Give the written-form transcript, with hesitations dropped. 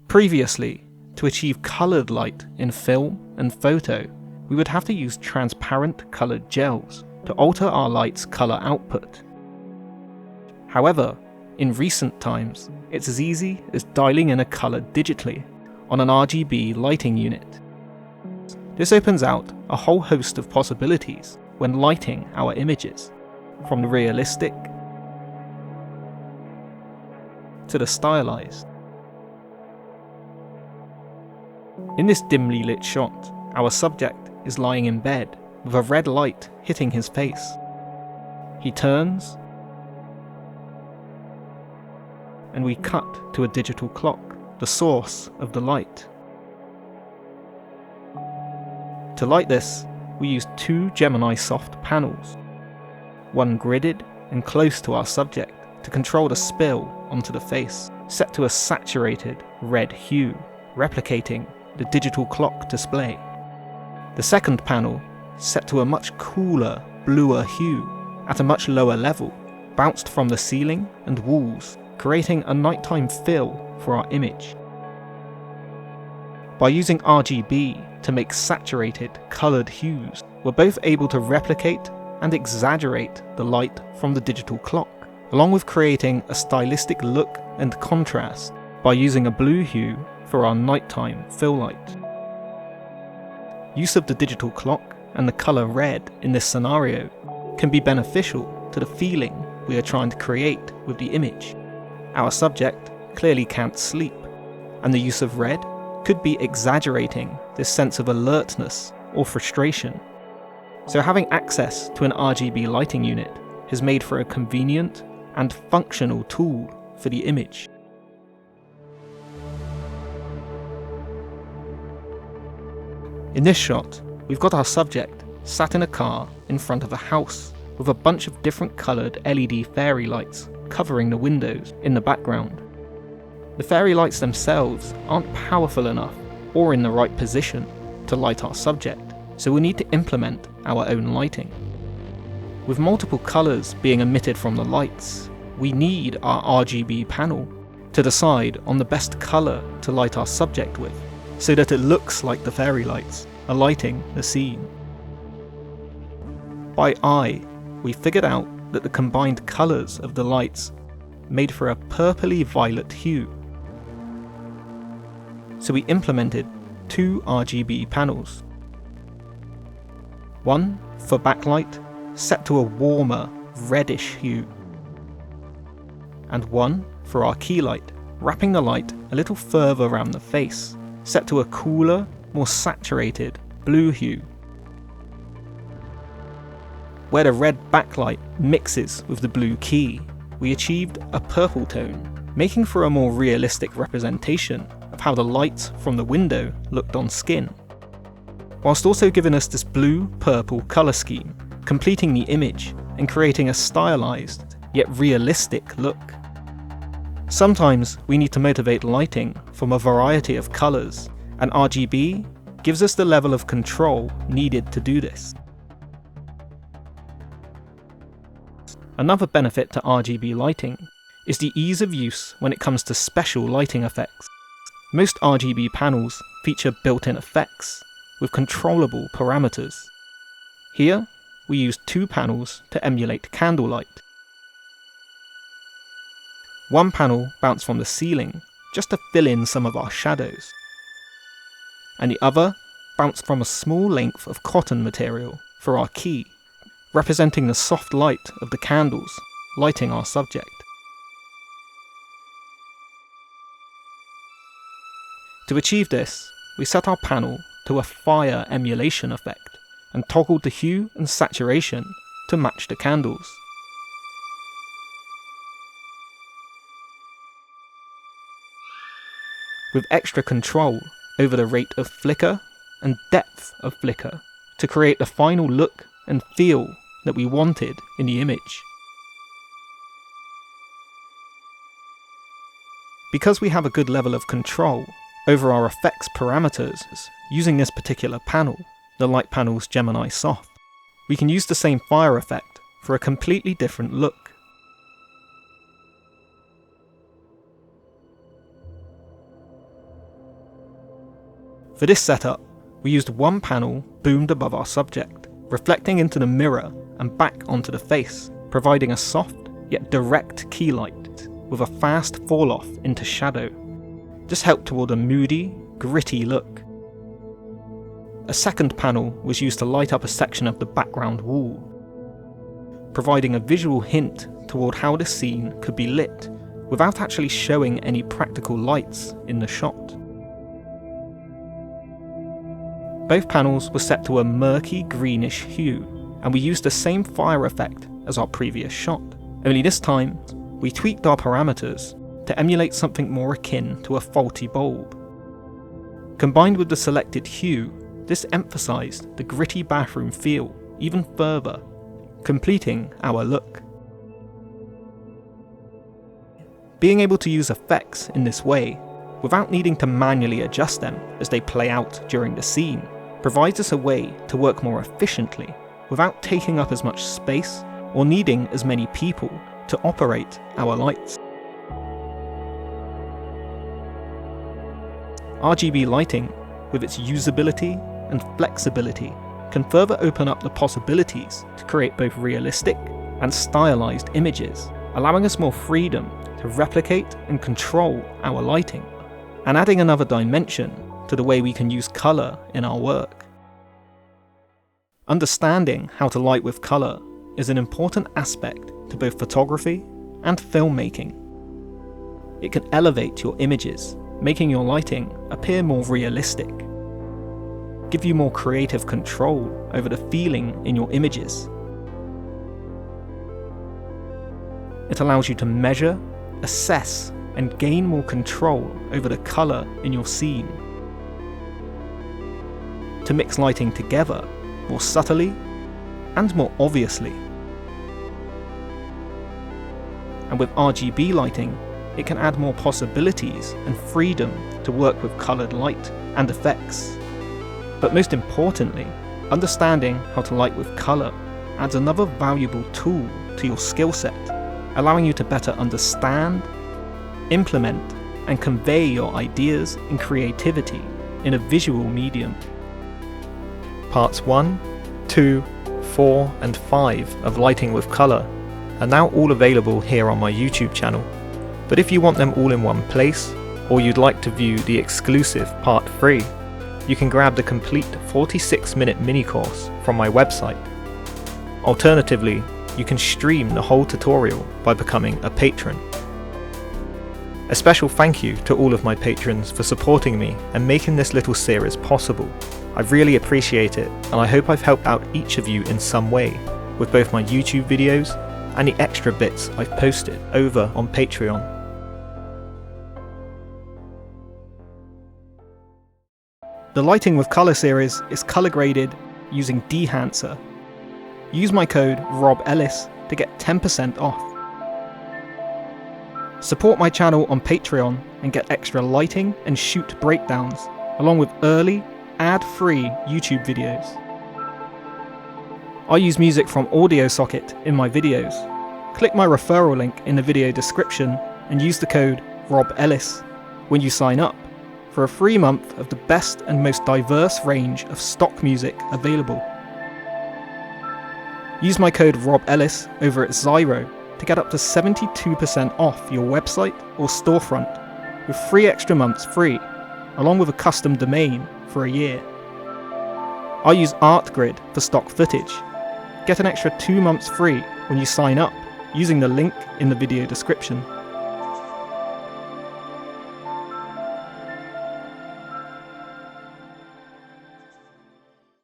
Previously, to achieve coloured light in film and photo, we would have to use transparent coloured gels to alter our light's colour output. However, in recent times, it's as easy as dialing in a colour digitally on an RGB lighting unit. This opens out a whole host of possibilities when lighting our images, from the realistic to the stylized. In this dimly lit shot, our subject is lying in bed with a red light hitting his face. He turns, and we cut to a digital clock, the source of the light. To light this, we used two Gemini soft panels, one gridded and close to our subject to control the spill onto the face, set to a saturated red hue, replicating the digital clock display. The second panel, set to a much cooler, bluer hue at a much lower level, bounced from the ceiling and walls, creating a nighttime fill for our image. By using RGB to make saturated, coloured hues, we're both able to replicate and exaggerate the light from the digital clock, along with creating a stylistic look and contrast by using a blue hue for our nighttime fill light. Use of the digital clock and the colour red in this scenario can be beneficial to the feeling we are trying to create with the image. Our subject clearly can't sleep, and the use of red could be exaggerating this sense of alertness or frustration. So having access to an RGB lighting unit has made for a convenient and functional tool for the image. In this shot, we've got our subject sat in a car in front of a house with a bunch of different coloured LED fairy lights covering the windows in the background. The fairy lights themselves aren't powerful enough or in the right position to light our subject, so we need to implement our own lighting. With multiple colours being emitted from the lights, we need our RGB panel to decide on the best colour to light our subject with, so that it looks like the fairy lights are lighting the scene. By eye, we figured out that the combined colours of the lights made for a purpley violet hue. So we implemented two RGB panels. One for backlight, set to a warmer reddish hue, and one for our key light, wrapping the light a little further around the face, set to a cooler, more saturated blue hue. Where the red backlight mixes with the blue key, we achieved a purple tone, making for a more realistic representation of how the light from the window looked on skin, whilst also giving us this blue-purple colour scheme, completing the image and creating a stylized yet realistic look. Sometimes we need to motivate lighting from a variety of colours, and RGB gives us the level of control needed to do this. Another benefit to RGB lighting is the ease of use when it comes to special lighting effects. Most RGB panels feature built-in effects with controllable parameters. Here, we use two panels to emulate candlelight. One panel bounced from the ceiling just to fill in some of our shadows, and the other bounced from a small length of cotton material for our key, representing the soft light of the candles lighting our subject. To achieve this, we set our panel to a fire emulation effect and toggled the hue and saturation to match the candles. With extra control over the rate of flicker and depth of flicker to create the final look and feel that we wanted in the image. Because we have a good level of control over our effects parameters using this particular panel, the Light Panel's Gemini Soft, we can use the same fire effect for a completely different look. For this setup, we used one panel boomed above our subject, reflecting into the mirror and back onto the face, providing a soft yet direct key light with a fast fall off into shadow. This helped toward a moody, gritty look. A second panel was used to light up a section of the background wall, providing a visual hint toward how the scene could be lit without actually showing any practical lights in the shot. Both panels were set to a murky greenish hue, and we used the same fire effect as our previous shot, only this time we tweaked our parameters to emulate something more akin to a faulty bulb. Combined with the selected hue, this emphasised the gritty bathroom feel even further, completing our look. Being able to use effects in this way, without needing to manually adjust them as they play out during the scene, provides us a way to work more efficiently without taking up as much space or needing as many people to operate our lights. RGB lighting, with its usability and flexibility, can further open up the possibilities to create both realistic and stylized images, allowing us more freedom to replicate and control our lighting, and adding another dimension to the way we can use colour in our work. Understanding how to light with colour is an important aspect to both photography and filmmaking. It can elevate your images, making your lighting appear more realistic, give you more creative control over the feeling in your images. It allows you to measure, assess, and gain more control over the colour in your scene. To mix lighting together more subtly and more obviously. And with RGB lighting, it can add more possibilities and freedom to work with coloured light and effects. But most importantly, understanding how to light with colour adds another valuable tool to your skill set, allowing you to better understand, implement, and convey your ideas and creativity in a visual medium. Parts 1, 2, 4, and 5 of Lighting with Colour are now all available here on my YouTube channel, but if you want them all in one place, or you'd like to view the exclusive Part 3, you can grab the complete 46-minute mini-course from my website. Alternatively, you can stream the whole tutorial by becoming a patron. A special thank you to all of my patrons for supporting me and making this little series possible. I really appreciate it, and I hope I've helped out each of you in some way, with both my YouTube videos and the extra bits I've posted over on Patreon. The Lighting with Colour series is colour graded using Dehancer. Use my code ROBELLIS to get 10% off. Support my channel on Patreon and get extra lighting and shoot breakdowns, along with early, ad-free YouTube videos. I use music from AudioSocket in my videos. Click my referral link in the video description and use the code ROBELLIS when you sign up for a free month of the best and most diverse range of stock music available. Use my code ROBELLIS over at Zyro to get up to 72% off your website or storefront, with 3 extra months free, along with a custom domain for a year. I use ArtGrid for stock footage. Get an extra 2 months free when you sign up using the link in the video description.